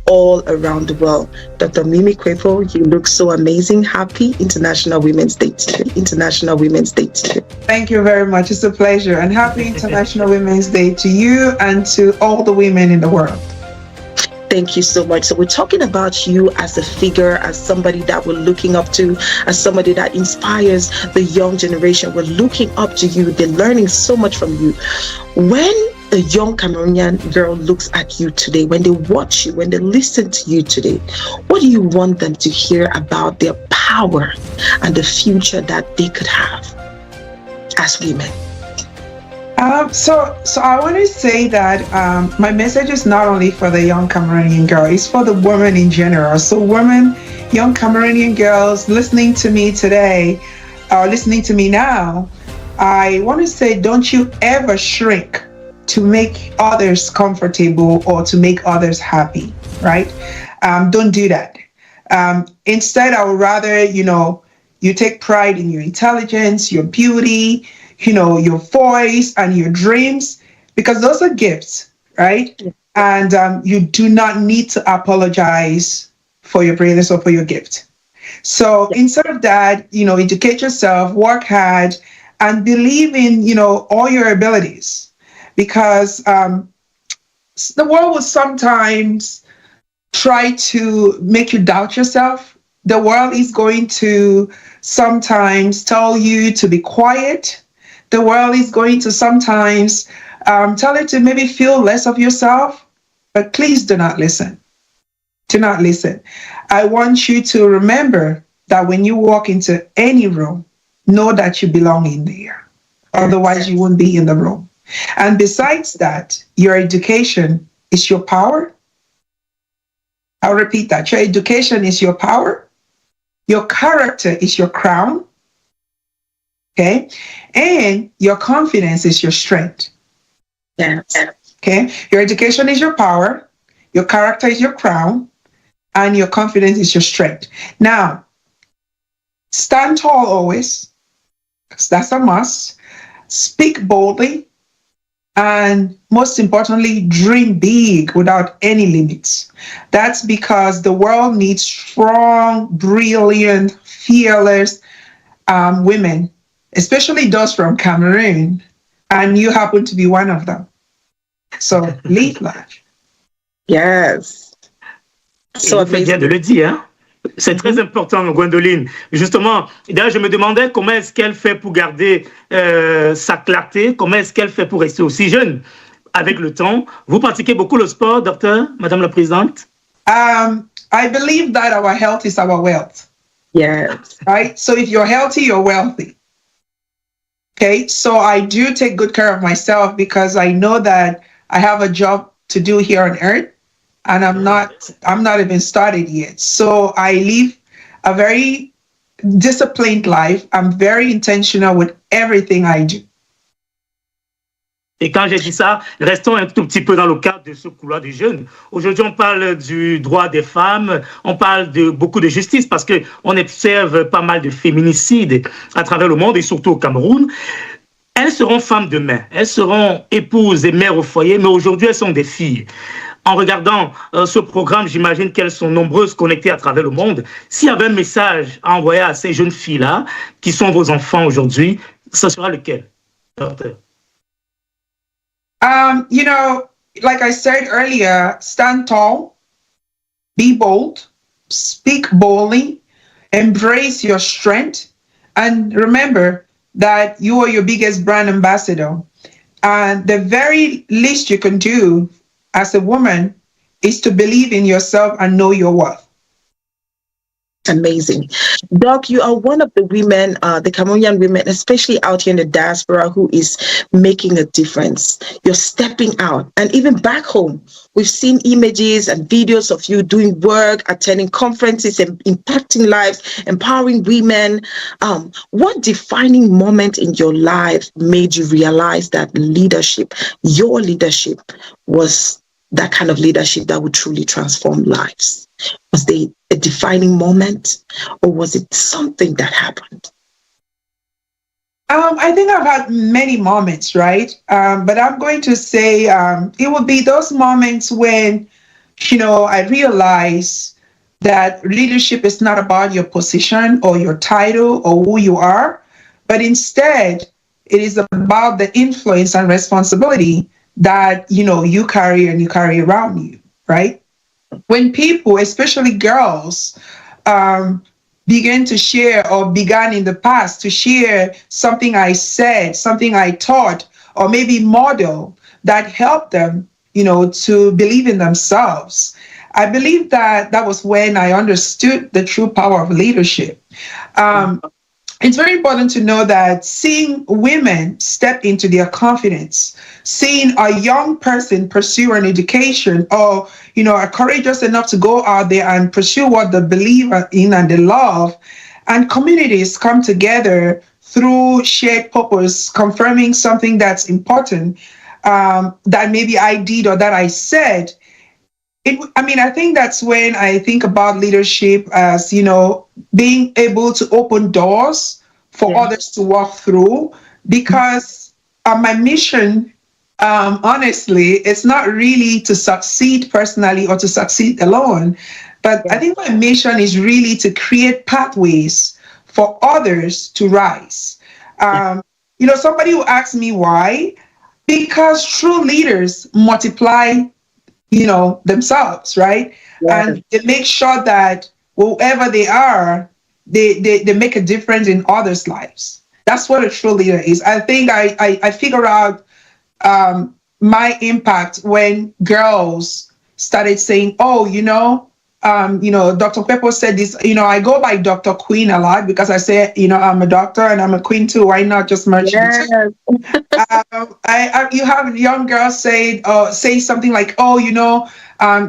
all around the world. Dr. Mimi Kwepo, you look so amazing. Happy International Women's Day today. International Women's Day today. Thank you very much. It's a pleasure. And happy International Women's Day to you and to all the women in the world. Thank you so much. So we're talking about you as a figure, as somebody that we're looking up to, as somebody that inspires the young generation. We're looking up to you. They're learning so much from you. When a young Cameroonian girl looks at you today, when they watch you, when they listen to you today, what do you want them to hear about their power and the future that they could have as women? So I want to say that my message is not only for the young Cameroonian girl, it's for the women in general. So women, young Cameroonian girls listening to me today, or listening to me now, I want to say, don't you ever shrink to make others comfortable or to make others happy, right? Don't do that. Instead, I would rather, you take pride in your intelligence, your beauty, your voice and your dreams, because those are gifts, right? And you do not need to apologize for your brilliance or for your gift. So instead of that, educate yourself, work hard, and believe in, all your abilities, because the world will sometimes try to make you doubt yourself. The world is going to sometimes tell you to be quiet. The world is going to sometimes tell you to maybe feel less of yourself, but please do not listen. Do not listen. I want you to remember that when you walk into any room, know that you belong in there. Otherwise, you won't be in the room. And besides that, your education is your power. I'll repeat that. Your education is your power. Your character is your crown. Okay, and your confidence is your strength. Yes. Okay, your education is your power, your character is your crown, and your confidence is your strength. Now, stand tall always, because that's a must. Speak boldly, and most importantly, dream big without any limits. That's because the world needs strong, brilliant, fearless women, especially those from Cameroon, and you happen to be one of them. So, live large. Yes. So vous faites bien de le dire, hein? C'est très important, Gwendoline. Justement, d'ailleurs, je me demandais comment est-ce qu'elle fait pour garder sa clarté, comment est-ce qu'elle fait pour rester aussi jeune avec le temps. Vous pratiquez beaucoup le sport, docteur, Madame la Présidente? I believe that our health is our wealth. Yes. Right? So if you're healthy, you're wealthy. Okay, so I do take good care of myself because I know that I have a job to do here on earth, and I'm not even started yet. So I live a very disciplined life. I'm very intentional with everything I do. Et quand j'ai dit ça, restons un tout petit peu dans le cadre de ce couloir des jeunes. Aujourd'hui, on parle du droit des femmes, on parle de beaucoup de justice parce qu'on observe pas mal de féminicides à travers le monde et surtout au Cameroun. Elles seront femmes demain, elles seront épouses et mères au foyer, mais aujourd'hui, elles sont des filles. En regardant ce programme, j'imagine qu'elles sont nombreuses connectées à travers le monde. S'il y avait un message à envoyer à ces jeunes filles-là, qui sont vos enfants aujourd'hui, ce sera lequel, docteur? Like I said earlier, stand tall, be bold, speak boldly, embrace your strength, and remember that you are your biggest brand ambassador. And the very least you can do as a woman is to believe in yourself and know your worth. Amazing. Doc, you are one of the women, the Cameroonian women, especially out here in the diaspora, who is making a difference. You're stepping out. And even back home, we've seen images and videos of you doing work, attending conferences, and impacting lives, empowering women. What defining moment in your life made you realize that leadership, your leadership, was that kind of leadership that would truly transform lives? Was there a defining moment, or was it something that happened? I think I've had many moments, right? But I'm going to say it would be those moments when I realized that leadership is not about your position or your title or who you are, but instead it is about the influence and responsibility that you carry and you carry around you, right? When people, especially girls, um, began to share or began in the past to share something I said, something I taught, or maybe model that helped them, to believe in themselves. I believe that that was when I understood the true power of leadership. Um, it's very important to know that seeing women step into their confidence, seeing a young person pursue an education or, are courageous enough to go out there and pursue what they believe in and they love, and communities come together through shared purpose, confirming something that's important, that maybe I did or that I said. I think that's when I think about leadership as, being able to open doors for Yeah. others to walk through. Because my mission, honestly, it's not really to succeed personally or to succeed alone. But I Yeah. think my mission is really to create pathways for others to rise. Yeah. Somebody will ask me why. Because true leaders multiply themselves, right? Yeah. And they make sure that wherever they are, they make a difference in others' lives. That's what a true leader is. I think I figure out my impact when girls started saying, "Oh, Dr. Pepper said this." I go by Dr. Queen a lot because I say, I'm a doctor and I'm a queen too. Why not just merge the two? Yes. You have young girls say something like, "Oh,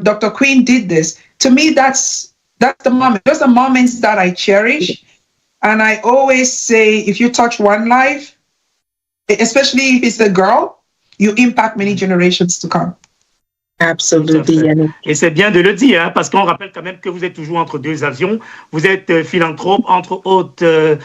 Dr. Queen did this." To me, that's the moment. Those are moments that I cherish, and I always say, if you touch one life, especially if it's a girl, you impact many generations to come. Tout à Absolutely, fait. Yannick. Et c'est bien de le dire, hein, parce qu'on rappelle quand même que vous êtes toujours entre deux avions. Vous êtes philanthrope, entre autres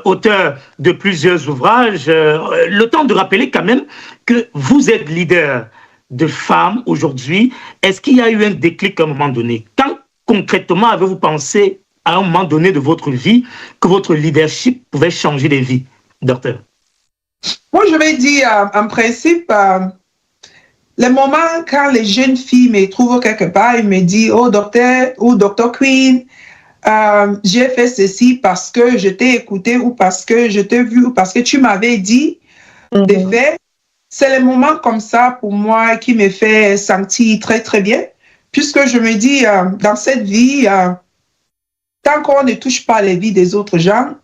auteur de plusieurs ouvrages. Le temps de rappeler quand même que vous êtes leader de femmes aujourd'hui. Est-ce qu'il y a eu un déclic à un moment donné? Quand concrètement avez-vous pensé à un moment donné de votre vie que votre leadership pouvait changer des vies, docteur? Moi, je vais dire, en principe, le moment quand les jeunes filles me trouvent quelque part, ils me disent, "Oh, docteur ou docteur Queen, j'ai fait ceci parce que je t'ai écouté ou parce que je t'ai vu ou parce que tu m'avais dit de Mhm. faire." C'est le moment comme ça pour moi qui me fait sentir très, très bien, puisque je me dis, dans cette vie, tant qu'on ne touche pas les vies des autres gens,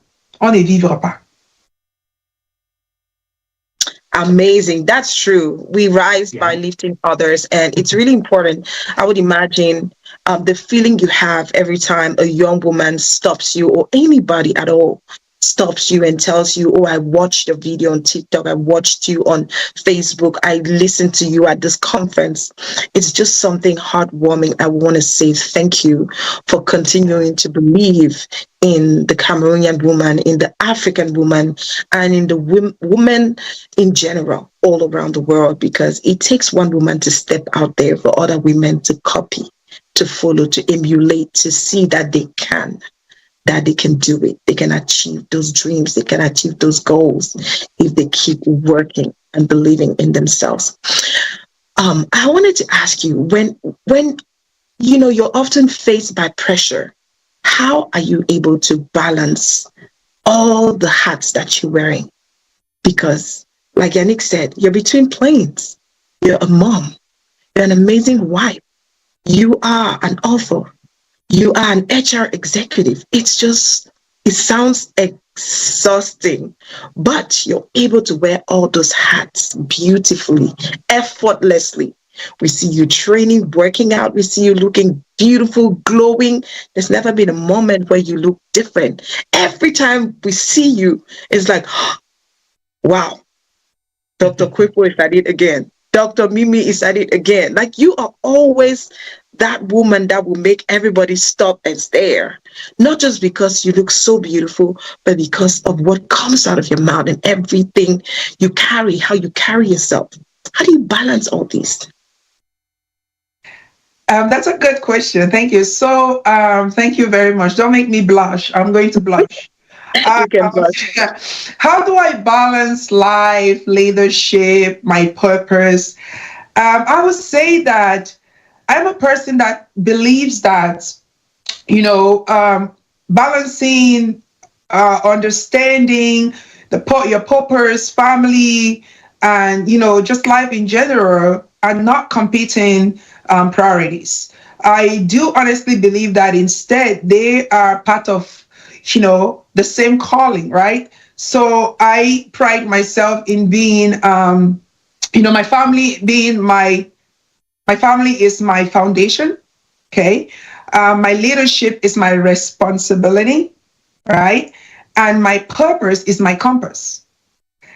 on ne vivra pas. Amazing. That's true. We rise by Bien. lifting others, and it's really important. I would imagine the feeling you have every time a young woman stops you, or anybody at all stops you and tells you, "Oh, I watched your video on TikTok. I watched you on Facebook. I listened to you at this conference." It's just something heartwarming. I want to say thank you for continuing to believe in the Cameroonian woman, in the African woman, and in the women in general all around the world, because it takes one woman to step out there for other women to copy, to follow, to emulate, to see that they can do it. They can achieve those dreams. They can achieve those goals if they keep working and believing in themselves. I wanted to ask you, when you're often faced by pressure, how are you able to balance all the hats that you're wearing? Because, like Yannick said, you're between planes. You're a mom. You're an amazing wife. You are an author. You are an HR executive. It sounds exhausting, but you're able to wear all those hats beautifully, effortlessly. We see you training, working out. We see you looking beautiful, glowing. There's never been a moment where you look different. Every time we see you, it's like, wow, Dr. Kwipo is at it again. Dr. Mimi is at it again. Like, you are always that woman that will make everybody stop and stare. Not just because you look so beautiful, but because of what comes out of your mouth and everything you carry, how you carry yourself. How do you balance all these? That's a good question. Thank you. So, thank you very much. Don't make me blush. I'm going to blush. Um, You can blush. how do I balance life, leadership, my purpose? I would say that I'm a person that believes that, balancing, understanding your purpose, family, and just life in general are not competing priorities. I do honestly believe that instead they are part of, the same calling, right? So I pride myself in being, my family being my family is my foundation. Okay. My leadership is my responsibility, right? And my purpose is my compass.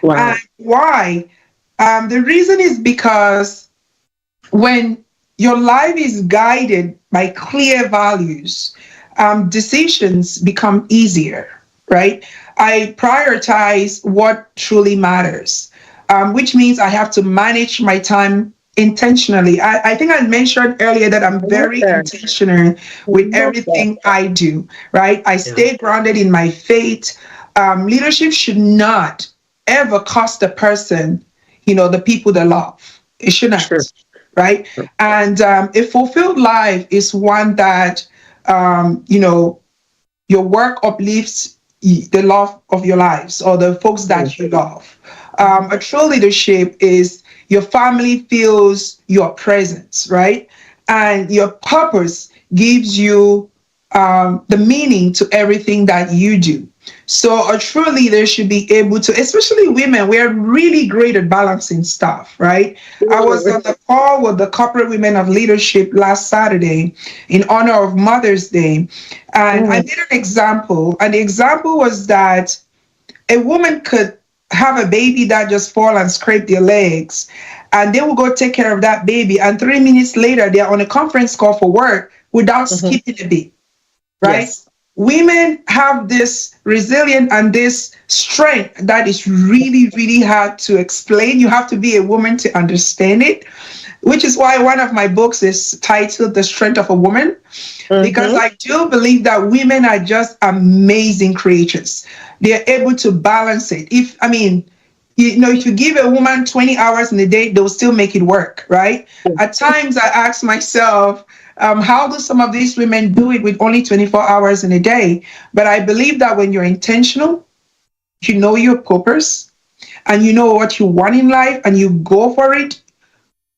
Wow. And why? The reason is because when your life is guided by clear values, decisions become easier, right? I prioritize what truly matters, which means I have to manage my time intentionally. I think I mentioned earlier that I'm I love very that. intentional I with love that. everything I do, right? I Yeah. stay grounded in my faith. Leadership should not ever cost a person, the people they love. It should True. not, right? And a fulfilled life is one that, your work uplifts the love of your lives or the folks True. that you love. Mhm. A true leadership is your family feels your presence, right? And your purpose gives you the meaning to everything that you do. So a true leader should be able to, especially women, we're really great at balancing stuff, right? I was True. on the call with the corporate women of leadership last Saturday in honor of Mother's Day. And I Mm. made an example. And the example was that a woman could have a baby that just fall and scrape their legs, and they will go take care of that baby. And 3 minutes later, they're on a conference call for work without Mhm. skipping a beat, right? Yes. Women have this resilience and this strength that is really, really hard to explain. You have to be a woman to understand it, which is why one of my books is titled The Strength of a Woman, because Mm-hmm. I do believe that women are just amazing creatures. They're able to balance it. If you give a woman 20 hours in a day, they'll still make it work, right? At times I ask myself, how do some of these women do it with only 24 hours in a day? But I believe that when you're intentional, you know your purpose, and you know what you want in life, and you go for it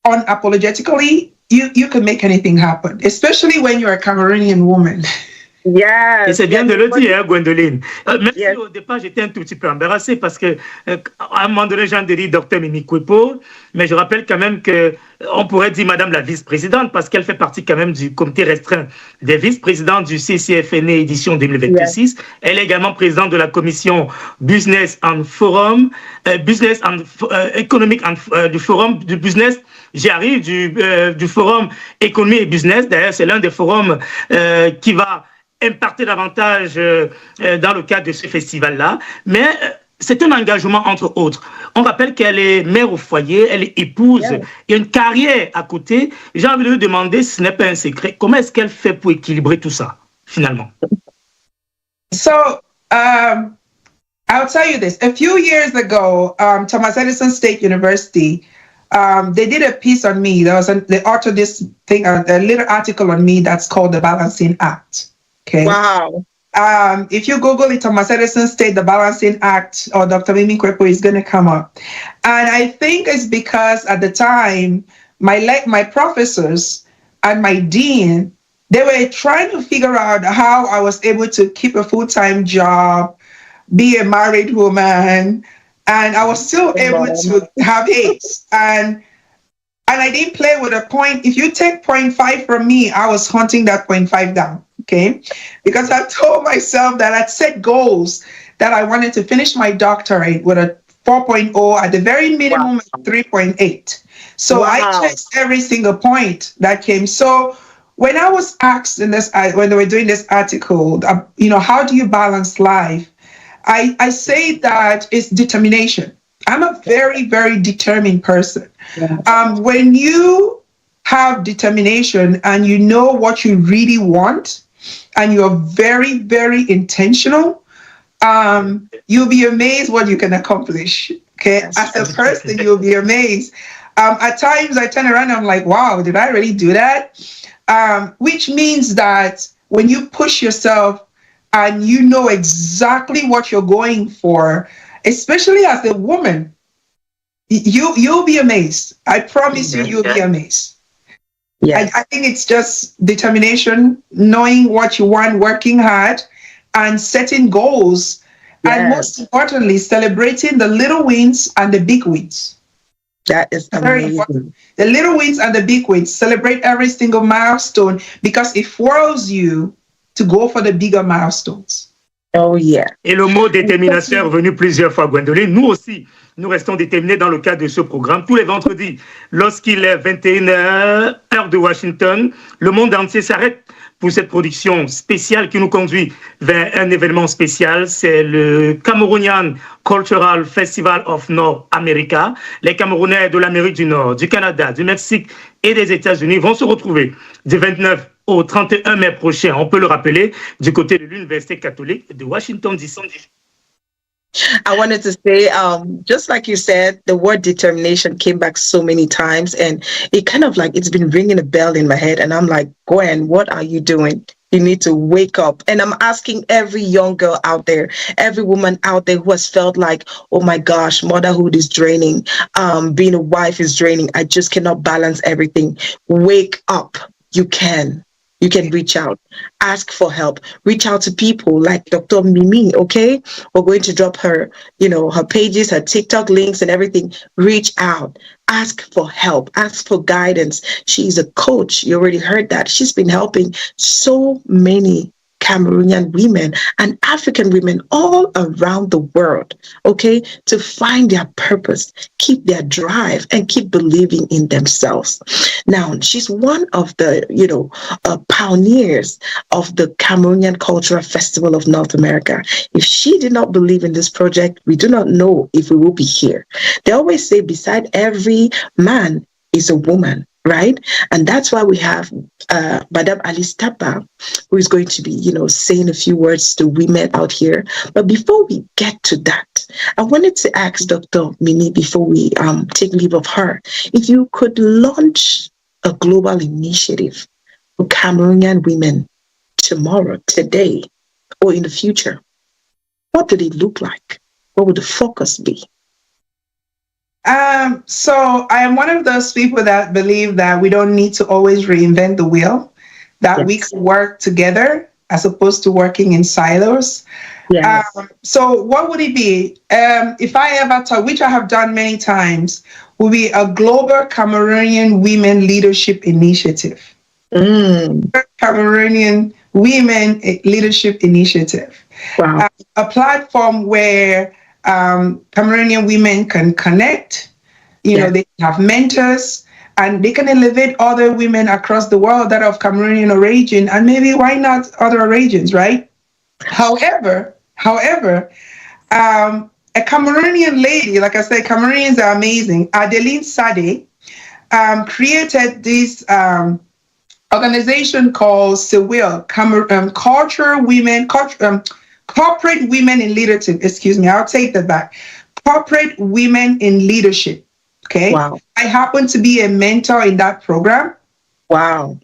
unapologetically, you can make anything happen, especially when you're a Cameroonian woman. Et Yes. c'est bien Yes. de le dire, hein, Gwendoline. Merci, Yes. au départ, j'étais un tout petit peu embarrassé parce que, à un moment donné, j'ai dit docteur Mimi Kwepo, mais je rappelle quand même que on pourrait dire madame la vice-présidente parce qu'elle fait partie quand même du comité restreint des vice-présidents du Ccfna édition Yes. 2026. Elle est également présidente de la commission Business and Forum, Business and Economic and, du Forum du Business. J'y arrive du Forum Économie et Business. D'ailleurs, c'est l'un des forums qui va imparter davantage dans le cadre de ce festival-là. Mais c'est un engagement entre autres. On rappelle qu'elle est mère au foyer, elle est épouse, Yes. il y a une carrière à côté. J'ai envie de lui demander, si ce n'est pas un secret, comment est-ce qu'elle fait pour équilibrer tout ça, finalement? So, I'll tell you this. A few years ago, Thomas Edison State University, they did a piece on me. They authored this thing, a little article on me that's called the Balancing Act. Okay. Wow. If you Google it, Thomas Edison State, the Balancing Act, or Dr. Mimi Kwepo is going to come up. And I think it's because at the time, my professors and my dean, they were trying to figure out how I was able to keep a full-time job, be a married woman, and I was still able to have AIDS. And I didn't play with a point. If you take 0.5 from me, I was hunting that 0.5 down, okay? Because I told myself that I'd set goals that I wanted to finish my doctorate with a 4.0, at the very minimum, 3.8. So I chased every single point that came. So when I was asked when they were doing this article, how do you balance life? I say that it's determination. I'm a very, very determined person. Yeah. When you have determination and you know what you really want, and you're very, very intentional, you'll be amazed what you can accomplish. Okay, as a person, you'll be amazed. At times, I turn around and I'm like, wow, did I really do that? Which means that when you push yourself and you know exactly what you're going for, especially as a woman, you'll be amazed. I promise you, you'll be amazed. Yes. I think it's just determination, knowing what you want, working hard, and setting goals. Yes. And most importantly, celebrating the little wins and the big wins. That is Very amazing. important. The little wins and the big wins. Celebrate every single milestone because it fuels you to go for the bigger milestones. Oh, yeah. Et le mot détermination est revenu plusieurs fois, Gwendoline. Nous aussi, nous restons déterminés dans le cadre de ce programme. Tous les vendredis, lorsqu'il est 21h, heure de Washington, le monde entier s'arrête pour cette production spéciale qui nous conduit vers un événement spécial. C'est le Cameroonian Cultural Festival of North America. Les Camerounais de l'Amérique du Nord, du Canada, du Mexique et des États-Unis vont se retrouver du 29 au 31 mai prochain, on peut le rappeler, du côté de l'Université catholique de Washington, D.C. I wanted to say, just like you said, the word determination came back so many times, and it kind of like it's been ringing a bell in my head. And I'm like, Gwen, what are you doing? You need to wake up. And I'm asking every young girl out there, every woman out there who has felt like, oh my gosh, motherhood is draining. Being a wife is draining. I just cannot balance everything. Wake up. You can. You can reach out, ask for help, reach out to people like Dr. Mimi, okay? We're going to drop her, her pages, her TikTok links and everything. Reach out, ask for help, ask for guidance. She's a coach. You already heard that. She's been helping so many Cameroonian women and African women all around the world, okay, to find their purpose, keep their drive, and keep believing in themselves. Now, she's one of the, pioneers of the Cameroonian Cultural Festival of North America. If she did not believe in this project, we do not know if we will be here. They always say beside every man is a woman, right? And that's why we have Madame Alice Tapa, who is going to be, saying a few words to women out here. But before we get to that, I wanted to ask Dr. Mimi, before we take leave of her, if you could launch a global initiative for Cameroonian women tomorrow, today, or in the future, what would it look like? What would the focus be? So I am one of those people that believe that we don't need to always reinvent the wheel, that we can work together as opposed to working in silos. Yes. So what would it be? If I ever taught, which I have done many times, would be a global Cameroonian Women Leadership Initiative. Cameroonian Women Leadership Initiative. Wow. A platform where Cameroonian women can connect, they have mentors, and they can elevate other women across the world that are of Cameroonian origin, and maybe why not other regions, right? However, a Cameroonian lady, like I said, Cameroonians are amazing. Adeline Sade created this organization called CWIL, Corporate Women in Leadership. Excuse me, I'll take that back. Corporate Women in Leadership. Okay. Wow. I happen to be a mentor in that program. Wow.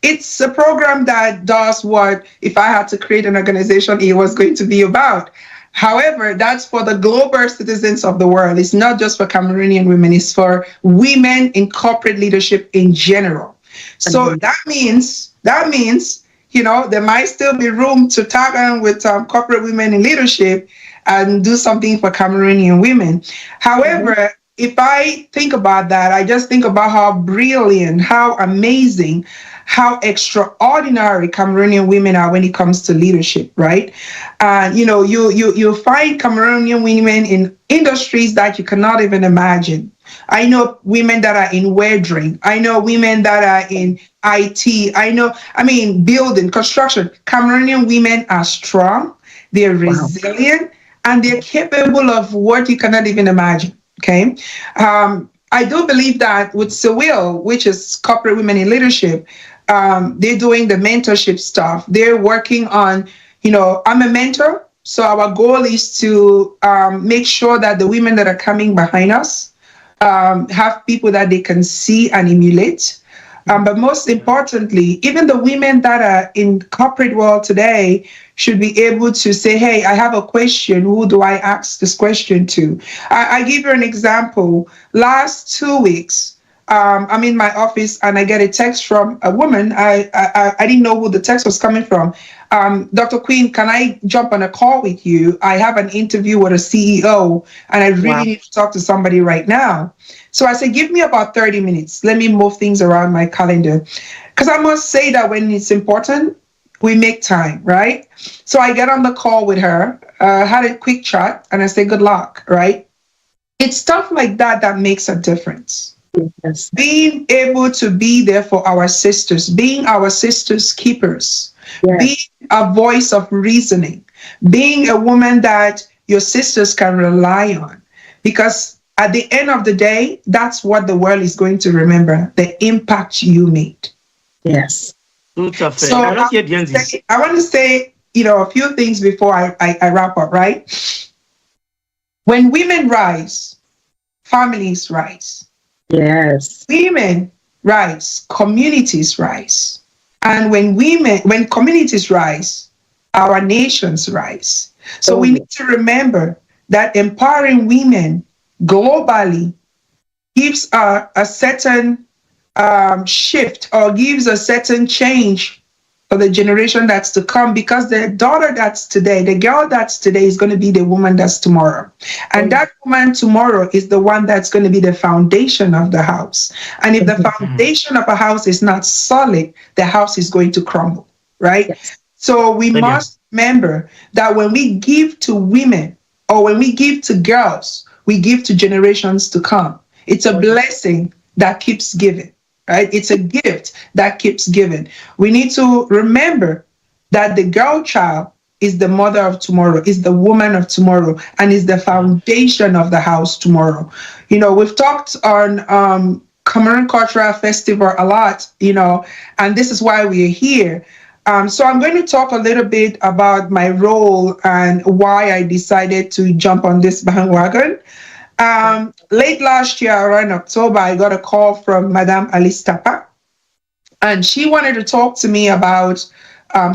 It's a program that does what, if I had to create an organization, it was going to be about. However, that's for the global citizens of the world. It's not just for Cameroonian women, it's for women in corporate leadership in general. So that means, there might still be room to tag on with corporate women in leadership and do something for Cameroonian women. However, if I think about that, I just think about how brilliant, how amazing, how extraordinary Cameroonian women are when it comes to leadership, right? You find Cameroonian women in industries that you cannot even imagine. I know women that are in weathering. I know women that are in IT. Building, construction. Cameroonian women are strong, they're resilient, and they're capable of what you cannot even imagine. Okay. I do believe that with Sewell, which is Corporate Women in Leadership, they're doing the mentorship stuff. They're working on, I'm a mentor. So our goal is to make sure that the women that are coming behind us have people that they can see and emulate. But most importantly, even the women that are in corporate world today should be able to say, hey, I have a question. Who do I ask this question to? I give you an example. Last 2 weeks, I'm in my office and I get a text from a woman. I didn't know who the text was coming from. Dr. Queen, can I jump on a call with you? I have an interview with a CEO and I really need to talk to somebody right now. So I said, give me about 30 minutes. Let me move things around my calendar. Because I must say that when it's important, we make time, right? So I get on the call with her, had a quick chat, and I say, good luck, right? It's stuff like that that makes a difference. Yes. Being able to be there for our sisters, being our sisters' keepers, Yes. being a voice of reasoning, being a woman that your sisters can rely on. Because at the end of the day, that's what the world is going to remember, the impact you made. Yes. Tout à fait. So Alors, qui est bien dit. I want to say, a few things before I wrap up, right? When women rise, families rise. Yes. Women rise, communities rise. And when communities rise, our nations rise. So we need to remember that empowering women globally gives a certain shift or gives a certain change for the generation that's to come, because the daughter that's today, the girl that's today is going to be the woman that's tomorrow. And that woman tomorrow is the one that's going to be the foundation of the house. And if the foundation of a house is not solid, the house is going to crumble, right? Yes. So we must remember that when we give to women or when we give to girls, we give to generations to come. It's a blessing that keeps giving. Right? It's a gift that keeps giving. We need to remember that the girl child is the mother of tomorrow, is the woman of tomorrow, and is the foundation of the house tomorrow. We've talked on Cameroon Cultural Festival a lot, and this is why we are here. So I'm going to talk a little bit about my role and why I decided to jump on this bandwagon. Late last year, around October, I got a call from Madame Alice Tapa, and she wanted to talk to me about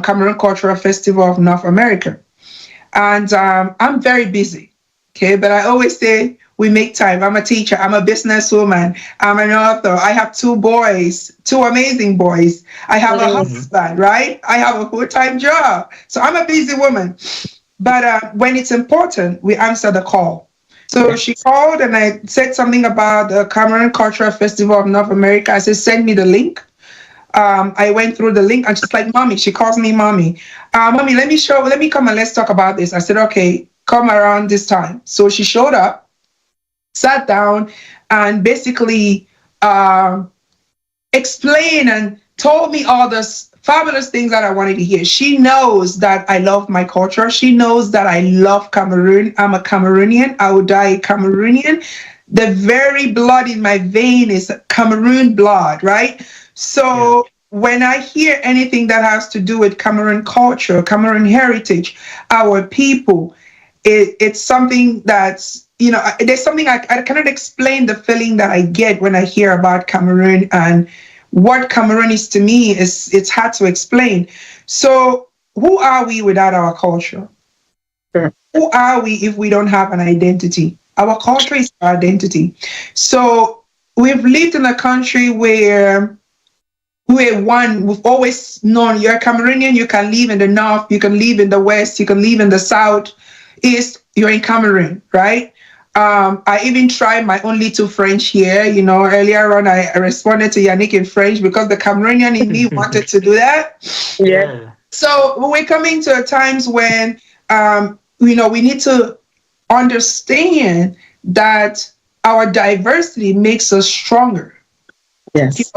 Cameroon Cultural Festival of North America. And I'm very busy, okay? But I always say we make time. I'm a teacher. I'm a businesswoman. I'm an author. I have 2 boys, 2 amazing boys. I have a husband, right? I have a full-time job. So I'm a busy woman. But when it's important, we answer the call. So she called and I said something about the Cameroon Cultural Festival of North America. I said, send me the link. I went through the link and she's like, Mommy, she calls me Mommy. Mommy, let me come and let's talk about this. I said, okay, come around this time. So she showed up, sat down, and basically explained and told me all this fabulous things that I wanted to hear. She knows that I love my culture. She knows that I love Cameroon. I'm a Cameroonian. I will die a Cameroonian. The very blood in my vein is Cameroon blood, right? So when I hear anything that has to do with Cameroon culture, Cameroon heritage, our people, it's something that's, there's something I cannot explain the feeling that I get when I hear about Cameroon, and what Cameroon is to me it's hard to explain. So who are we without our culture? Sure. Who are we if we don't have an identity? Our culture is our identity. So we've lived in a country where we've always known you're a Cameroonian, you can live in the north, you can live in the west, you can live in the south, east, you're in Cameroon, right? I even tried my own little French here. Earlier on, I responded to Yannick in French because the Cameroonian in me wanted to do that. Yeah. So we're coming to times when, we need to understand that our diversity makes us stronger. Yes.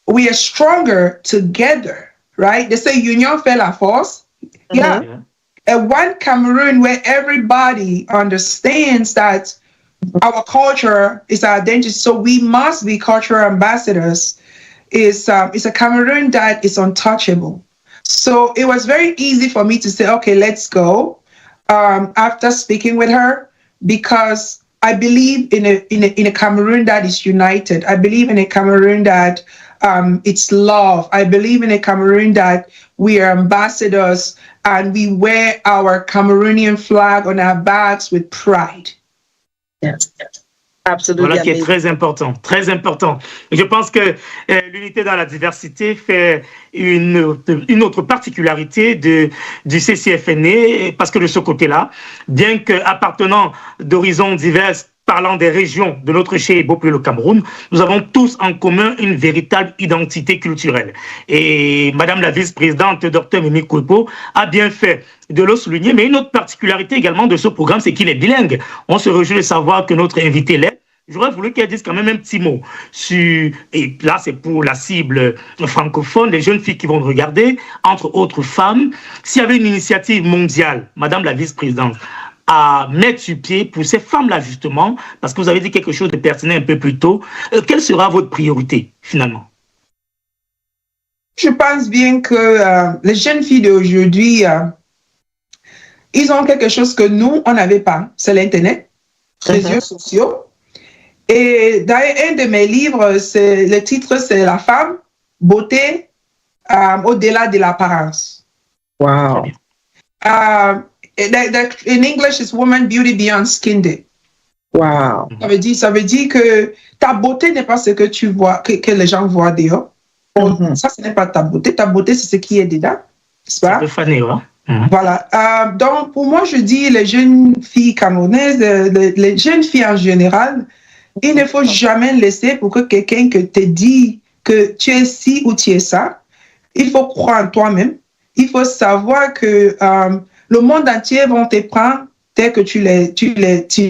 We are stronger together, right? They say union fait la force. Yeah. And one Cameroon where everybody understands that our culture is our identity. So we must be cultural ambassadors. It's a Cameroon that is untouchable. So it was very easy for me to say, okay, let's go. After speaking with her, because I believe in a Cameroon that is united. I believe in a Cameroon that it's love. I believe in a Cameroon that we are ambassadors and we wear our Cameroonian flag on our backs with pride. Yes. Absolument. Voilà qui est très important, très important. Et je pense que l'unité dans la diversité fait une autre particularité du Ccfna, parce que de ce côté-là, bien qu'appartenant d'horizons divers, parlant des régions de notre cher beau pays le Cameroun, nous avons tous en commun une véritable identité culturelle. Et Madame la vice-présidente, Dr Mimi Kouepo, a bien fait de le souligner. Mais une autre particularité également de ce programme, c'est qu'il est bilingue. On se réjouit de savoir que notre invité l'est. J'aurais voulu qu'elle dise quand même un petit mot sur, et là c'est pour la cible francophone, les jeunes filles qui vont regarder, entre autres femmes, s'il y avait une initiative mondiale, Madame la vice-présidente, à mettre sur pied pour ces femmes-là justement, parce que vous avez dit quelque chose de pertinent un peu plus tôt, quelle sera votre priorité finalement? Je pense bien que les jeunes filles d'aujourd'hui, ils ont quelque chose que nous, on n'avait pas, c'est l'Internet, les réseaux sociaux. Et dans un de mes livres, le titre c'est La femme, beauté au-delà de l'apparence. Wow. In English, it's woman beauty beyond skin deep. Wow. Ça veut dire que ta beauté n'est pas ce que tu vois, que les gens voient dehors. Ça, ce n'est pas ta beauté. Ta beauté, c'est ce qui est dedans. C'est pas? Voilà. Donc, pour moi, je dis les jeunes filles camerounaises, les jeunes filles en général, il ne faut jamais laisser pour que quelqu'un te dit que tu es ci ou tu es ça. Il faut croire en toi-même. Il faut savoir que le monde entier va te prendre tel que tu l'es.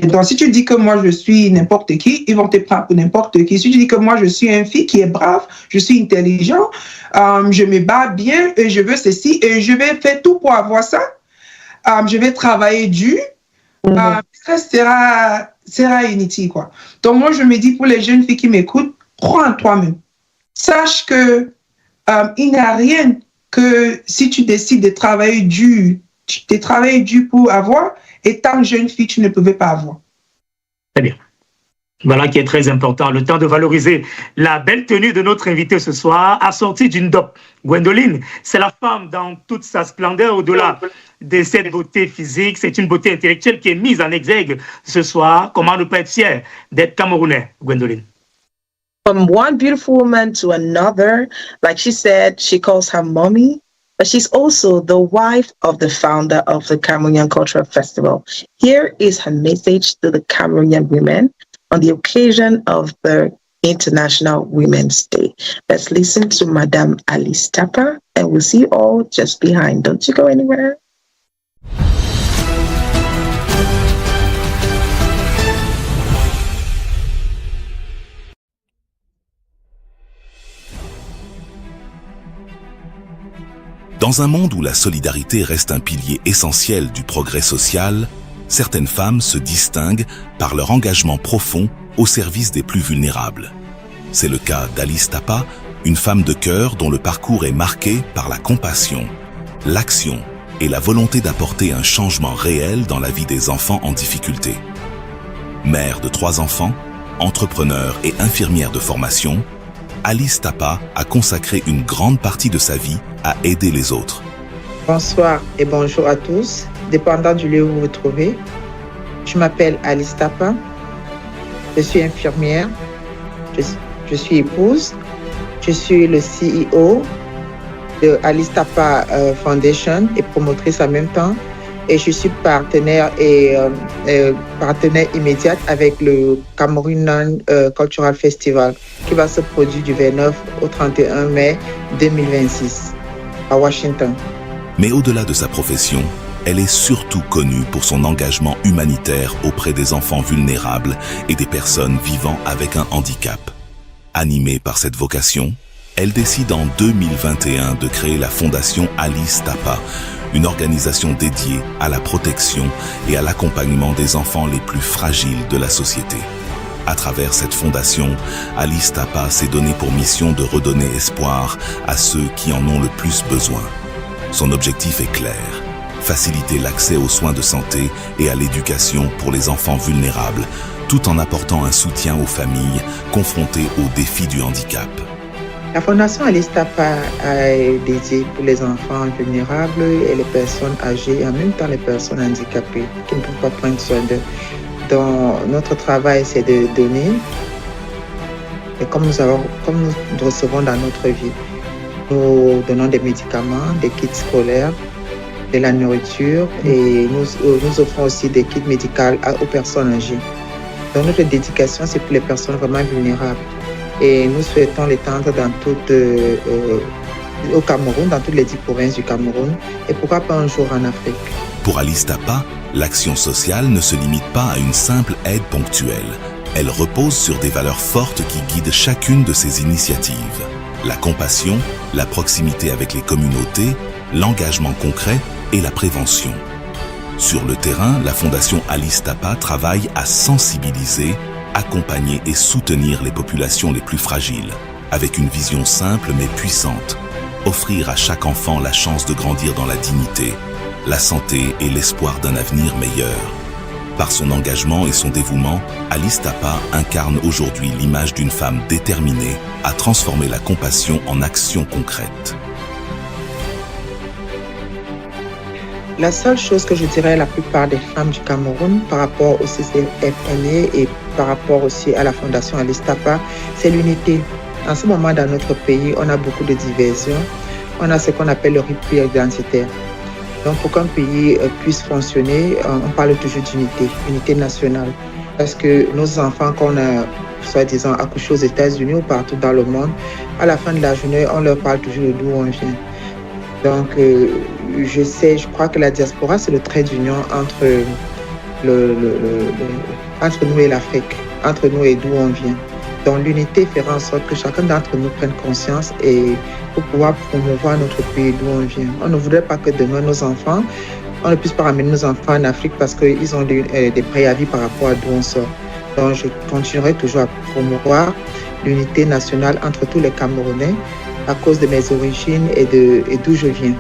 Donc, si tu dis que moi, je suis n'importe qui, ils vont te prendre pour n'importe qui. Si tu dis que moi, je suis une fille qui est brave, je suis intelligent, je me bats bien et je veux ceci et je vais faire tout pour avoir ça. Je vais travailler dur. Ça sera inutile, quoi. Donc, moi, je me dis pour les jeunes filles qui m'écoutent, crois en toi-même. Sache que il n'y a rien que si tu décides de travailler dur, tu travailles dur pour avoir, et tant jeune fille, tu ne pouvais pas avoir. Très bien. Voilà qui est très important. Le temps de valoriser la belle tenue de notre invité ce soir, assortie d'une dope. Gwendoline, c'est la femme dans toute sa splendeur, au-delà de cette beauté physique. C'est une beauté intellectuelle qui est mise en exergue ce soir. Comment ne pas être fier d'être Camerounais, Gwendoline? From one beautiful woman to another, like she said, she calls her mommy, but she's also the wife of the founder of the Cameroonian Cultural Festival. Here is her message to the Cameroonian women on the occasion of the International Women's Day. Let's listen to Madame Alice Tapper, and we'll see you all just behind. Don't you go anywhere. Dans un monde où la solidarité reste un pilier essentiel du progrès social, certaines femmes se distinguent par leur engagement profond au service des plus vulnérables. C'est le cas d'Alice Tapper, une femme de cœur dont le parcours est marqué par la compassion, l'action et la volonté d'apporter un changement réel dans la vie des enfants en difficulté. Mère de 3 enfants, entrepreneur et infirmière de formation, Alice Tapper a consacré une grande partie de sa vie à aider les autres. Bonsoir et bonjour à tous, dépendant du lieu où vous vous trouvez. Je m'appelle Alice Tapper, je suis infirmière, je suis épouse, je suis le CEO de Alice Tapper Foundation et promotrice en même temps. Et je suis partenaire immédiate avec le Cameroonian Cultural Festival qui va se produire du 29 au 31 mai 2026 à Washington. Mais au-delà de sa profession, elle est surtout connue pour son engagement humanitaire auprès des enfants vulnérables et des personnes vivant avec un handicap. Animée par cette vocation, elle décide en 2021 de créer la fondation Alice Tapper, une organisation dédiée à la protection et à l'accompagnement des enfants les plus fragiles de la société. À travers cette fondation, Alice Tapa s'est donné pour mission de redonner espoir à ceux qui en ont le plus besoin. Son objectif est clair, faciliter l'accès aux soins de santé et à l'éducation pour les enfants vulnérables, tout en apportant un soutien aux familles confrontées aux défis du handicap. La Fondation Alice Tapa est dédiée pour les enfants vulnérables et les personnes âgées et en même temps les personnes handicapées qui ne peuvent pas prendre soin d'eux. Donc, notre travail, c'est de donner, et comme nous recevons dans notre vie, nous donnons des médicaments, des kits scolaires, de la nourriture et nous offrons aussi des kits médicaux aux personnes âgées. Donc, notre dédication, c'est pour les personnes vraiment vulnérables. Et nous souhaitons l'étendre au Cameroun, dans toutes les 10 provinces du Cameroun, et pourquoi pas un jour en Afrique. Pour Alice Tapa, l'action sociale ne se limite pas à une simple aide ponctuelle. Elle repose sur des valeurs fortes qui guident chacune de ses initiatives. La compassion, la proximité avec les communautés, l'engagement concret et la prévention. Sur le terrain, la Fondation Alice Tapa travaille à sensibiliser, accompagner et soutenir les populations les plus fragiles, avec une vision simple mais puissante. Offrir à chaque enfant la chance de grandir dans la dignité, la santé et l'espoir d'un avenir meilleur. Par son engagement et son dévouement, Alice Tapa incarne aujourd'hui l'image d'une femme déterminée à transformer la compassion en action concrète. La seule chose que je dirais à la plupart des femmes du Cameroun par rapport au Ccfna et par rapport aussi à la Fondation Alice Tapa, c'est l'unité. En ce moment, dans notre pays, on a beaucoup de diversions. On a ce qu'on appelle le repli identitaire. Donc, pour qu'un pays puisse fonctionner, on parle toujours d'unité, unité nationale. Parce que nos enfants qu'on a, soi-disant, accouchés aux États-Unis ou partout dans le monde, à la fin de la journée, on leur parle toujours d'où on vient. Donc, je crois que la diaspora, c'est le trait d'union entre nous et l'Afrique, entre nous et d'où on vient. Donc, l'unité fera en sorte que chacun d'entre nous prenne conscience et pour pouvoir promouvoir notre pays d'où on vient. On ne voudrait pas que demain, nos enfants, on ne puisse pas ramener nos enfants en Afrique parce qu'ils ont des préavis par rapport à d'où on sort. Donc, je continuerai toujours à promouvoir l'unité nationale entre tous les Camerounais à cause de mes origines et d'où je viens.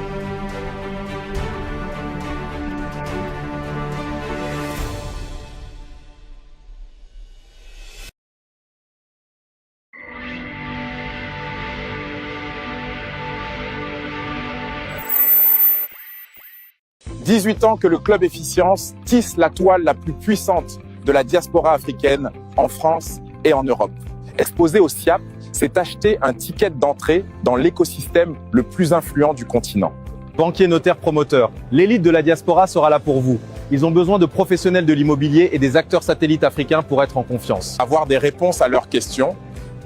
« 18 ans que le Club Efficience tisse la toile la plus puissante de la diaspora africaine en France et en Europe. Exposé au SIAP, c'est acheter un ticket d'entrée dans l'écosystème le plus influent du continent. Banquiers, notaires, promoteurs, l'élite de la diaspora sera là pour vous. Ils ont besoin de professionnels de l'immobilier et des acteurs satellites africains pour être en confiance. Avoir des réponses à leurs questions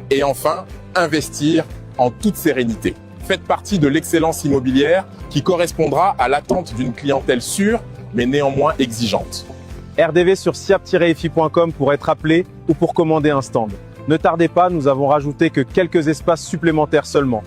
et enfin, investir en toute sérénité. Faites partie de l'excellence immobilière qui correspondra à l'attente d'une clientèle sûre mais néanmoins exigeante. RDV sur siap-fi.com pour être appelé ou pour commander un stand. Ne tardez pas, nous avons rajouté que quelques espaces supplémentaires seulement.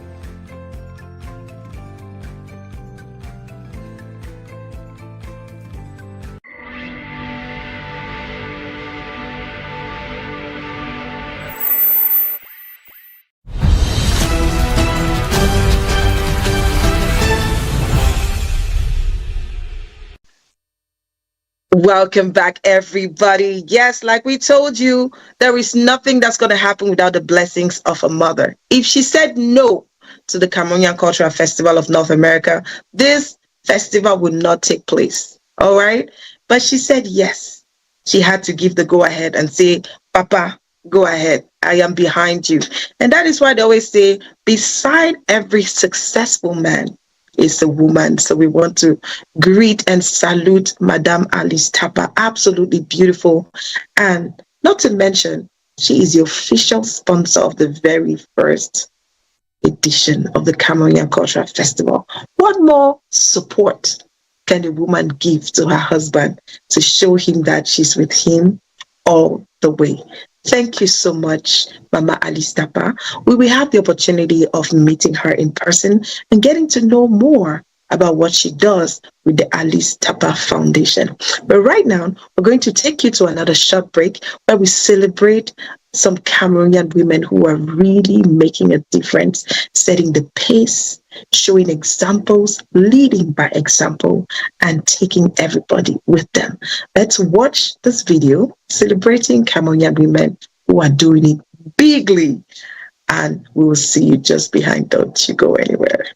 Welcome back, everybody. Yes, like we told you, there is nothing that's going to happen without the blessings of a mother. If she said no to the Cameroonian Cultural Festival of North America, this festival would not take place. All right. But she said yes. She had to give the go ahead and say, Papa, go ahead. I am behind you. And that is why they always say, beside every successful man is a woman. So we want to greet and salute Madame Alice Tapa. Absolutely beautiful. And not to mention, she is the official sponsor of the very first edition of the Cameroonian Cultural Festival. What more support can a woman give to her husband to show him that she's with him all the way? Thank you so much, Mama Alice Tapa. We will have the opportunity of meeting her in person and getting to know more about what she does with the Alice Tapa Foundation. But right now, we're going to take you to another short break where we celebrate some Cameroonian women who are really making a difference, setting the pace, showing examples, leading by example, and taking everybody with them. Let's watch this video celebrating Cameroonian women who are doing it bigly. And we will see you just behind. Don't you go anywhere.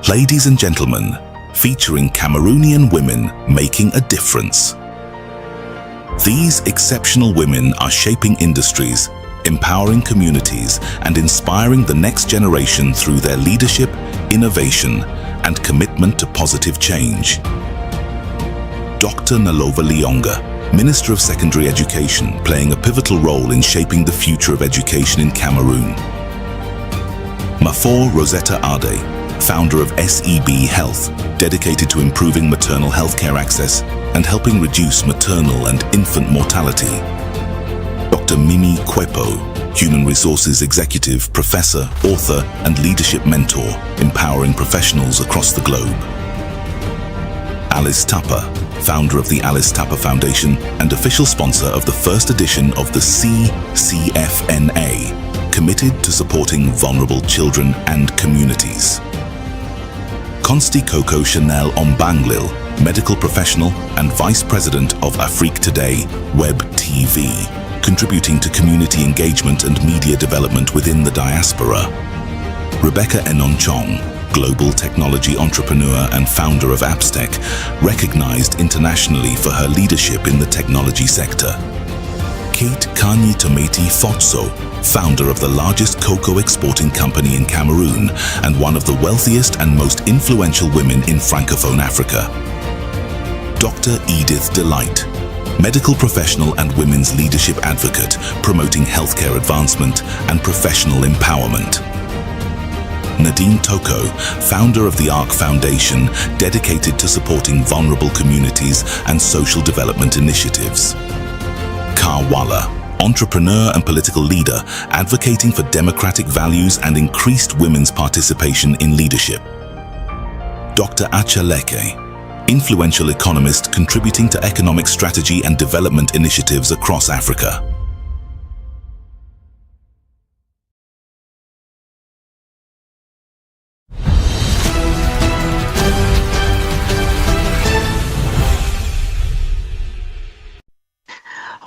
Ladies and gentlemen, featuring Cameroonian women making a difference. These exceptional women are shaping industries, empowering communities, and inspiring the next generation through their leadership, innovation, and commitment to positive change. Dr. Nalova Lionga, Minister of Secondary Education, playing a pivotal role in shaping the future of education in Cameroon. Mafor Rosetta Ade, founder of SEB Health, dedicated to improving maternal healthcare access and helping reduce maternal and infant mortality. Dr. Mimi Kwepo, Human Resources Executive, Professor, Author, and Leadership Mentor, empowering professionals across the globe. Alice Tapa, founder of the Alice Tapa Foundation and official sponsor of the first edition of the Ccfna, committed to supporting vulnerable children and communities. Consti Coco Chanel Ombanglil, medical professional and Vice President of Afrique Today, Web TV, contributing to community engagement and media development within the diaspora. Rebecca Enonchong, global technology entrepreneur and founder of Appstec, recognized internationally for her leadership in the technology sector. Kate Kanyi Tometi Fotso, founder of the largest cocoa exporting company in Cameroon and one of the wealthiest and most influential women in Francophone Africa. Dr. Edith Delight, medical professional and women's leadership advocate, promoting healthcare advancement and professional empowerment. Nadine Toko, founder of the ARC Foundation, dedicated to supporting vulnerable communities and social development initiatives. Karwala, entrepreneur and political leader, advocating for democratic values and increased women's participation in leadership. Dr. Achaleke, influential economist contributing to economic strategy and development initiatives across Africa.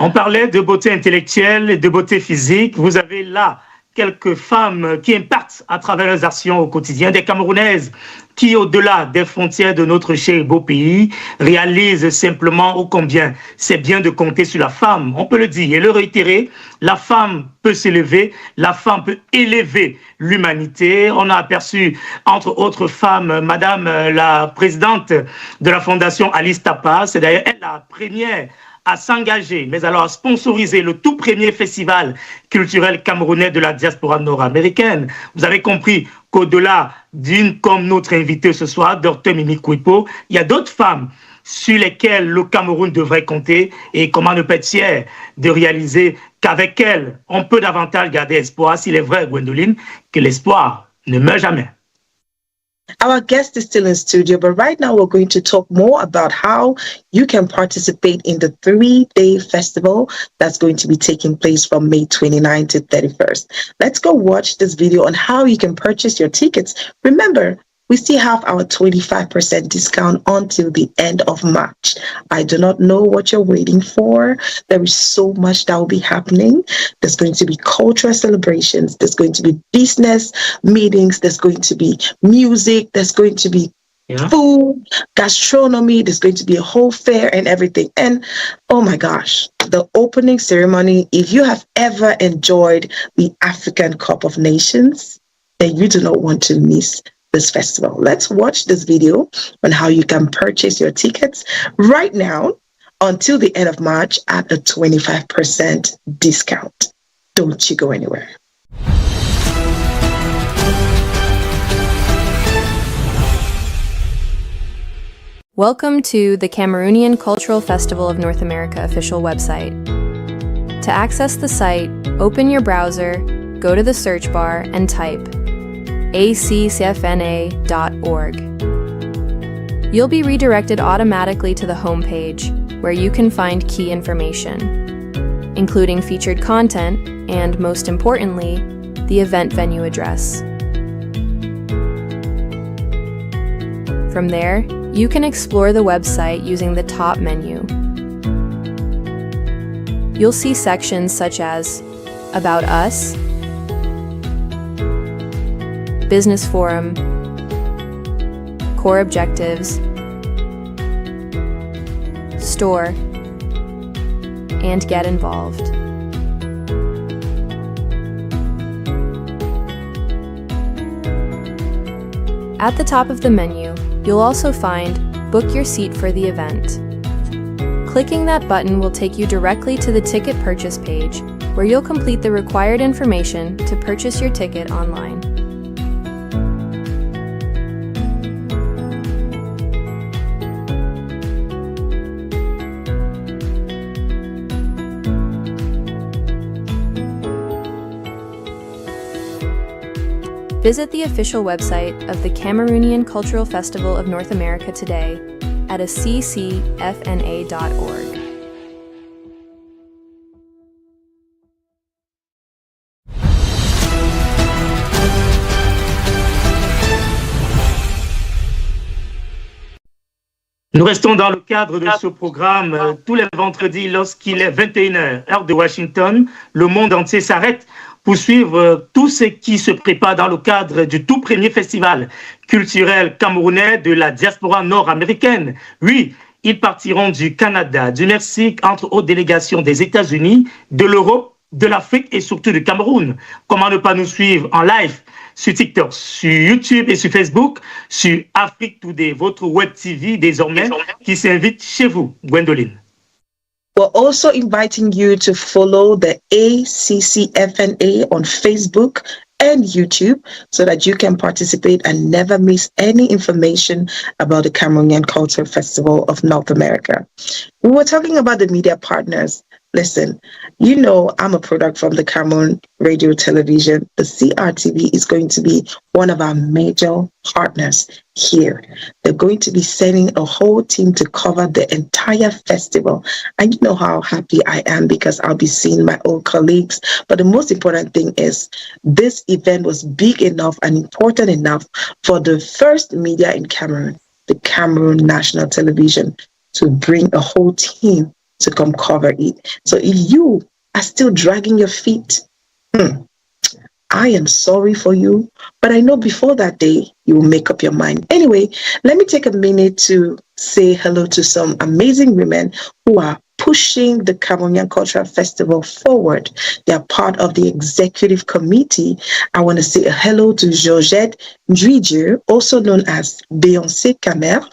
On parlait de beauté intellectuelle et de beauté physique. Vous avez là quelques femmes qui impactent à travers leurs actions au quotidien, des Camerounaises qui, au-delà des frontières de notre cher et beau pays, réalisent simplement ô combien c'est bien de compter sur la femme. On peut le dire et le réitérer, la femme peut s'élever, la femme peut élever l'humanité. On a aperçu, entre autres femmes, Madame la présidente de la Fondation Alice Tapa, c'est d'ailleurs elle la première à s'engager, mais alors à sponsoriser le tout premier festival culturel camerounais de la diaspora nord-américaine. Vous avez compris qu'au-delà d'une comme notre invitée ce soir, Dr. Mimi Kwepo, il y a d'autres femmes sur lesquelles le Cameroun devrait compter et comment ne pas être fier de réaliser qu'avec elles, on peut davantage garder espoir, s'il est vrai, Gwendoline, que l'espoir ne meurt jamais. Our guest is still in studio, but right now we're going to talk more about how you can participate in the 3-day festival that's going to be taking place from May 29 to 31st. Let's go watch this video on how you can purchase your tickets. Remember, we still have our 25% discount until the end of March. I do not know what you're waiting for. There is so much that will be happening. There's going to be cultural celebrations. There's going to be business meetings. There's going to be music. There's going to be food, gastronomy. There's going to be a whole fair and everything. And oh my gosh, the opening ceremony, if you have ever enjoyed the African Cup of Nations, then you do not want to miss this festival. Let's watch this video on how you can purchase your tickets right now until the end of March at a 25% discount. Don't you go anywhere. Welcome to the Cameroonian Cultural Festival of North America official website. To access the site, open your browser, go to the search bar, and type Ccfna.org. You'll be redirected automatically to the homepage, where you can find key information, including featured content and, most importantly, the event venue address. From there, you can explore the website using the top menu. You'll see sections such as About Us, Business Forum, Core Objectives, Store, and Get Involved. At the top of the menu, you'll also find Book Your Seat for the event. Clicking that button will take you directly to the ticket purchase page, where you'll complete the required information to purchase your ticket online. Visit the official website of the Cameroonian Cultural Festival of North America today at ccfna.org. Nous restons dans le cadre de ce programme tous les vendredis lorsqu'il est 21h, heure de Washington. Le monde entier s'arrête pour suivre tout ce qui se prépare dans le cadre du tout premier festival culturel camerounais de la diaspora nord-américaine. Oui, ils partiront du Canada, du Mexique, entre autres délégations des États-Unis, de l'Europe, de l'Afrique et surtout du Cameroun. Comment ne pas nous suivre en live sur TikTok, sur YouTube et sur Facebook, sur Afrique Today, votre web TV désormais, qui s'invite chez vous, Gwendoline. We're also inviting you to follow the ACCFNA on Facebook and YouTube so that you can participate and never miss any information about the Cameroonian Cultural Festival of North America. We were talking about the media partners. Listen, you know I'm a product from the Cameroon Radio Television. The CRTV is going to be one of our major partners here. They're going to be sending a whole team to cover the entire festival. And you know how happy I am because I'll be seeing my old colleagues. But the most important thing is this event was big enough and important enough for the first media in Cameroon, the Cameroon National Television, to bring a whole team to come cover it. So if you are still dragging your feet, I am sorry for you, but I know before that day, you will make up your mind. Anyway, let me take a minute to say hello to some amazing women who are pushing the Cameroonian Cultural Festival forward. They are part of the executive committee. I want to say a hello to Georgette Ndridje, also known as Beyoncé Camer.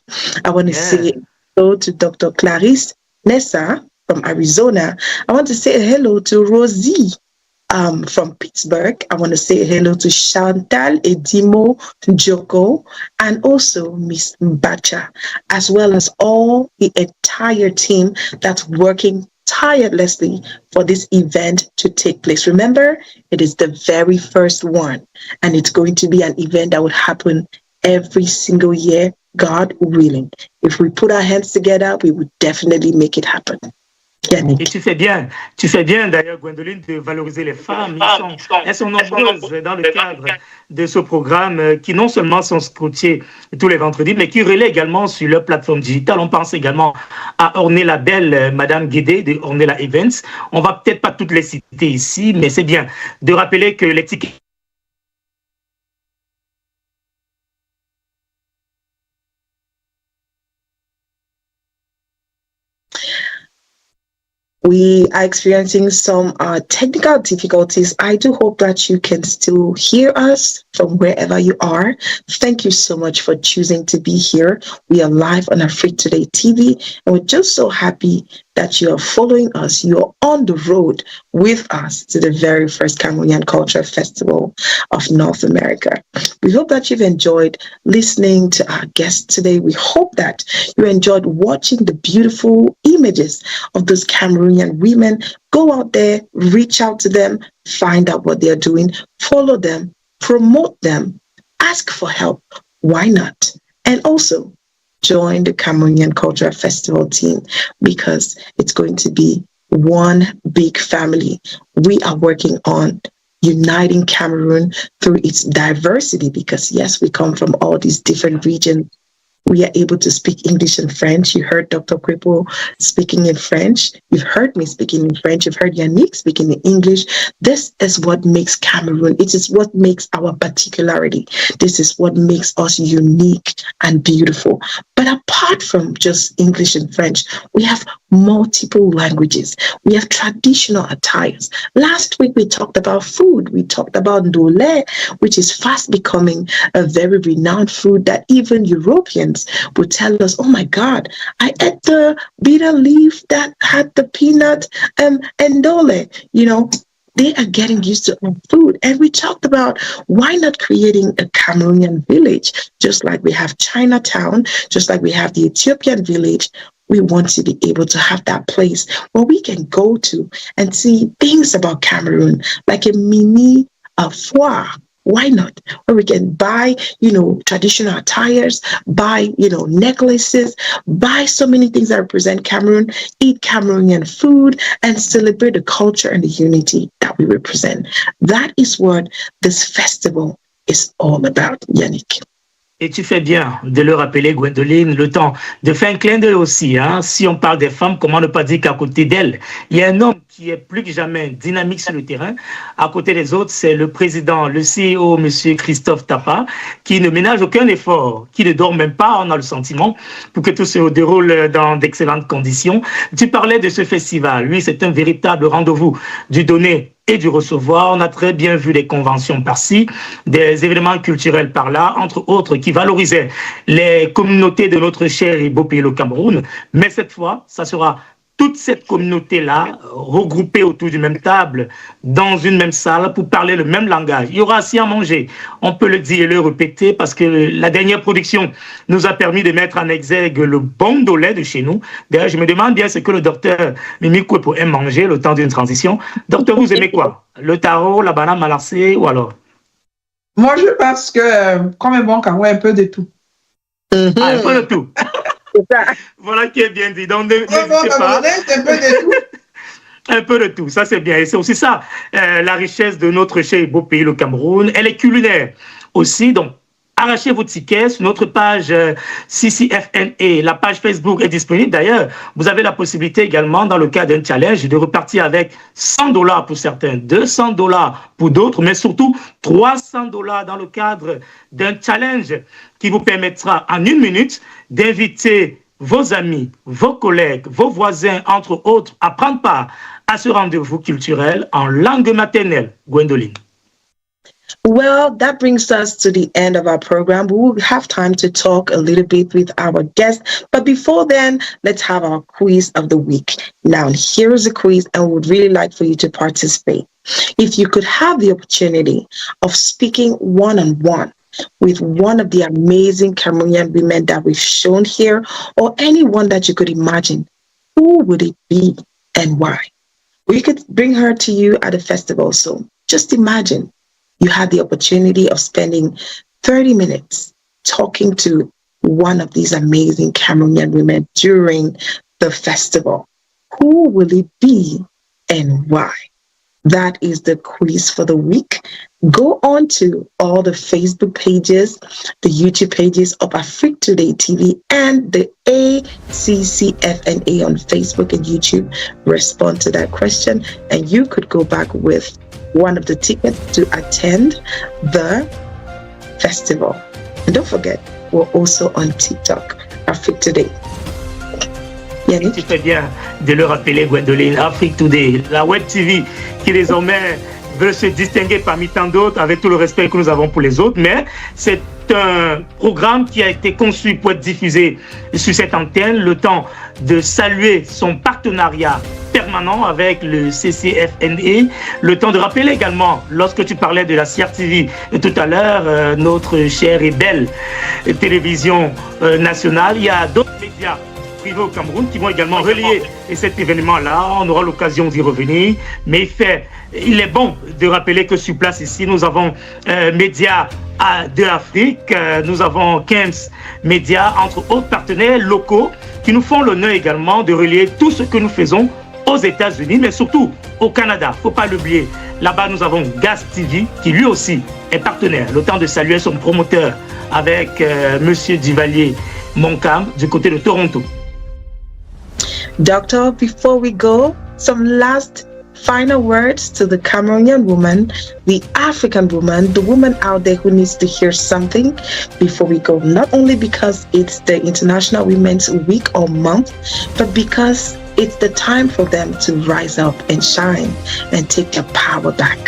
I want to say hello to Dr. Clarisse Nessa from Arizona. I want to say hello to Rosie from Pittsburgh. I want to say hello to Chantal Edimo Joko and also Miss Mbacha, as well as all the entire team that's working tirelessly for this event to take place. Remember, it is the very first one, and it's going to be an event that would happen every single year, God willing. If we put our hands together, we would definitely make it happen. Et tu fais bien d'ailleurs, Gwendoline, de valoriser les femmes. Elles sont nombreuses dans le cadre de ce programme qui non seulement sont scrutées tous les vendredis, mais qui relaient également sur leur plateforme digitale. On pense également à Ornella Bell, Madame Guédé de Ornella Events. On va peut-être pas toutes les citer ici, mais c'est bien de rappeler que les tickets We are experiencing some technical difficulties. I do hope that you can still hear us from wherever you are. Thank you so much for choosing to be here. We are live on Afrique Today TV, and we're just so happy that you are following us. You're on the road with us to the very first Cameroonian Culture Festival of North America. We hope that you've enjoyed listening to our guests today. We hope that you enjoyed watching the beautiful images of those Cameroonian women. Go out there, reach out to them, find out what they're doing, follow them, promote them, ask for help. Why not? And also join the Cameroonian Cultural Festival team, because it's going to be one big family. We are working on uniting Cameroon through its diversity, because yes, we come from all these different regions. We are able to speak English and French. You heard Dr. Kwepo speaking in French. You've heard me speaking in French. You've heard Yannick speaking in English. This is what makes Cameroon. It is what makes our particularity. This is what makes us unique and beautiful. But apart from just English and French, we have multiple languages. We have traditional attires. Last week, we talked about food. We talked about ndole, which is fast becoming a very renowned food that even Europeans would tell us, oh my God, I ate the bitter leaf that had the peanut ndole. You know, they are getting used to our food. And we talked about why not creating a Cameroonian village, just like we have Chinatown, just like we have the Ethiopian village. We want to be able to have that place where we can go to and see things about Cameroon, like a mini foire. Why not? Where we can buy, traditional attires, buy, necklaces, buy so many things that represent Cameroon, eat Cameroonian food, and celebrate the culture and the unity that we represent. That is what this festival is all about, Yannick. Et tu fais bien de le rappeler, Gwendoline, le temps de faire un clin d'œil aussi. Hein? Si on parle des femmes, comment ne pas dire qu'à côté d'elles, il y a un homme qui est plus que jamais dynamique sur le terrain. À côté des autres, c'est le président, le CEO, M. Christophe Tapa, qui ne ménage aucun effort, qui ne dort même pas, on a le sentiment, pour que tout se déroule dans d'excellentes conditions. Tu parlais de ce festival. Lui, c'est un véritable rendez-vous du donner et du recevoir. On a très bien vu les conventions par-ci, des événements culturels par-là, entre autres, qui valorisaient les communautés de notre cher et beau pays, le Cameroun. Mais cette fois, ça sera toute cette communauté-là regroupée autour d'une même table, dans une même salle, pour parler le même langage. Il y aura aussi à manger. On peut le dire et le répéter, parce que la dernière production nous a permis de mettre en exergue le bon ndole de chez nous. D'ailleurs, je me demande bien ce que le docteur Mimi Kwepo aime manger le temps d'une transition. Docteur, vous aimez quoi? Le taro, la banane malassée ou alors? Moi, je pense que, comme un bon Cameroun, un peu de tout. Ah, un peu de tout. Voilà qui est bien dit. Donc, n'hésitez pas. Un peu de tout. Un peu de tout, ça c'est bien. Et c'est aussi ça, la richesse de notre cher et beau pays, le Cameroun. Elle est culinaire aussi. Donc, arrachez vos tickets sur notre page Ccfna. La page Facebook est disponible. D'ailleurs, vous avez la possibilité également, dans le cas d'un challenge, de repartir avec $100 pour certains, $200 pour d'autres, mais surtout $300 dans le cadre d'un challenge qui vous permettra en 1 minute d'inviter vos amis, vos collègues, vos voisins, entre autres, à prendre part à ce rendez-vous culturel en langue maternelle. Gwendoline. Well, that brings us to the end of our program. We will have time to talk a little bit with our guests. But before then, let's have our quiz of the week. Now, here is a quiz, and we would really like for you to participate. If you could have the opportunity of speaking one-on-one with one of the amazing Cameroonian women that we've shown here, or anyone that you could imagine, who would it be and why? We could bring her to you at a festival. So just imagine you had the opportunity of spending 30 minutes talking to one of these amazing Cameroonian women during the festival. Who will it be and why? That is the quiz for the week. Go on to all the Facebook pages, the YouTube pages of Afrique Today TV and the ACCFNA on Facebook and YouTube. Respond to that question and you could go back with one of the tickets to attend the festival. And don't forget, we're also on TikTok, Afrique Today. Yannick? Tu fais bien de le rappeler, Gwendoline, Afrique Today, la Web TV qui désormais veulent se distinguer parmi tant d'autres avec tout le respect que nous avons pour les autres, mais c'est un programme qui a été conçu pour être diffusé sur cette antenne, le temps de saluer son partenariat permanent avec le Ccfna, le temps de rappeler également, lorsque tu parlais de la CRTV tout à l'heure, notre chère et belle télévision nationale, il y a d'autres médias privés au Cameroun qui vont également relayer cet événement-là. On aura l'occasion d'y revenir, mais il est bon de rappeler que sur place ici, nous avons médias de l'Afrique, nous avons 15 médias, entre autres partenaires locaux, qui nous font l'honneur également de relayer tout ce que nous faisons aux États-Unis, mais surtout au Canada. Il ne faut pas l'oublier. Là-bas, nous avons Gaz TV, qui lui aussi est partenaire. Le temps de saluer son promoteur avec Monsieur Duvalier Moncam du côté de Toronto. Doctor, before we go, some last final words to the Cameroonian woman, the African woman, the woman out there who needs to hear something before we go, not only because it's the International Women's Week or month, but because it's the time for them to rise up and shine and take their power back.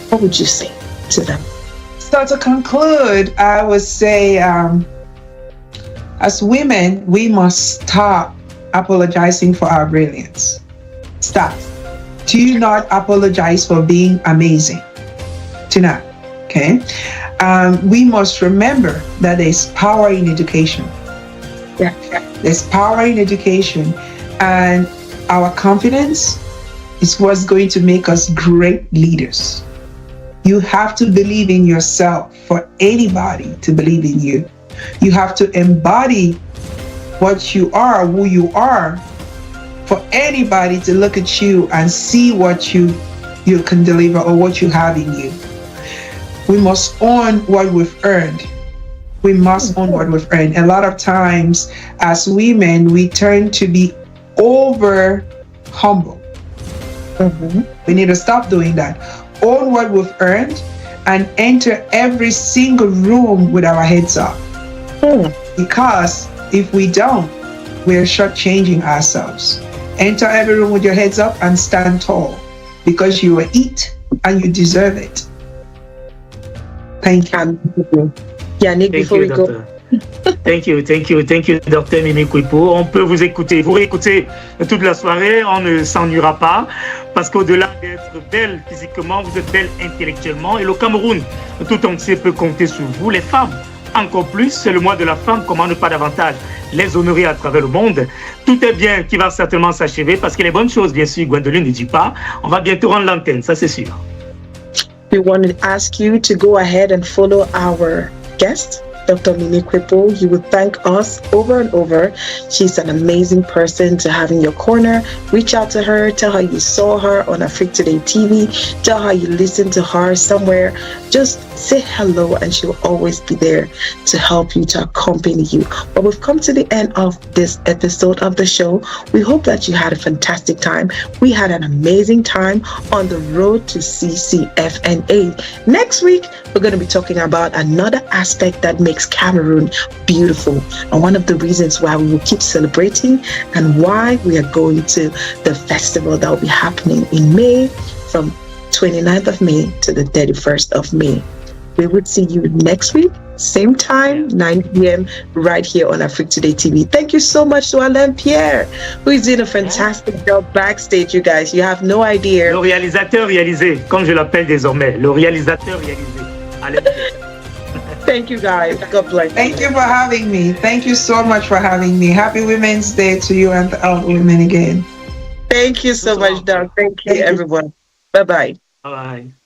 What would you say to them? So to conclude, I would say as women, we must stop apologizing for our brilliance. Stop. Do not apologize for being amazing. Do not. Okay. We must remember that there's power in education. Yeah. There's power in education, and our confidence is what's going to make us great leaders. You have to believe in yourself for anybody to believe in you. You have to embody what you are, who you are, for anybody to look at you and see what you can deliver or what you have in you. We must own what we've earned. We must own what we've earned. A lot of times as women, we turn to be over humble. We need to stop doing that. Own what we've earned and enter every single room with our heads up. Because if we don't, we're shortchanging ourselves. Enter every room with your heads up and stand tall, because you will eat and you deserve it. Thank you. Yannick, before we go. Thank you, Dr. Mimi Kouipo. On peut vous écouter, vous réécouter toute la soirée, on ne s'ennuiera pas, parce qu'au-delà d'être belle physiquement, vous êtes belle intellectuellement, et le Cameroun tout entier peut compter sur vous, les femmes. Encore plus, c'est le mois de la femme, comment ne pas davantage les honorer à travers le monde. Tout est bien qui va certainement s'achever, parce que les bonnes choses, bien sûr, Gwendoline ne dit pas. On va bientôt rendre l'antenne, ça c'est sûr. We want to ask you to go ahead and follow our guest, Dr. Mimi Kouipo. You would thank us over and over. She's an amazing person to have in your corner. Reach out to her, tell her you saw her on Afrique Today TV, tell her you listened to her somewhere. Just say hello and she'll always be there to help you, to accompany you. But we've come to the end of this episode of the show. We hope that you had a fantastic time. We had an amazing time on the road to Ccfna. Next week, we're going to be talking about another aspect that makes Cameroon beautiful, and one of the reasons why we will keep celebrating and why we are going to the festival that will be happening in May, from 29th of May to the 31st of May. We would see you next week, same time, 9 p.m. right here on Afrique Today TV. Thank you so much to Alain Pierre, who is doing a fantastic job backstage, you guys. You have no idea. Le réalisateur réalisé, comme je l'appelle désormais, le réalisateur réalisé. Alain Pierre. Thank you, guys. God bless. Thank you for having me. Thank you so much for having me. Happy Women's Day to you and all women again. Thank you so much, Doug. Thank you, everyone. Bye-bye. Bye-bye.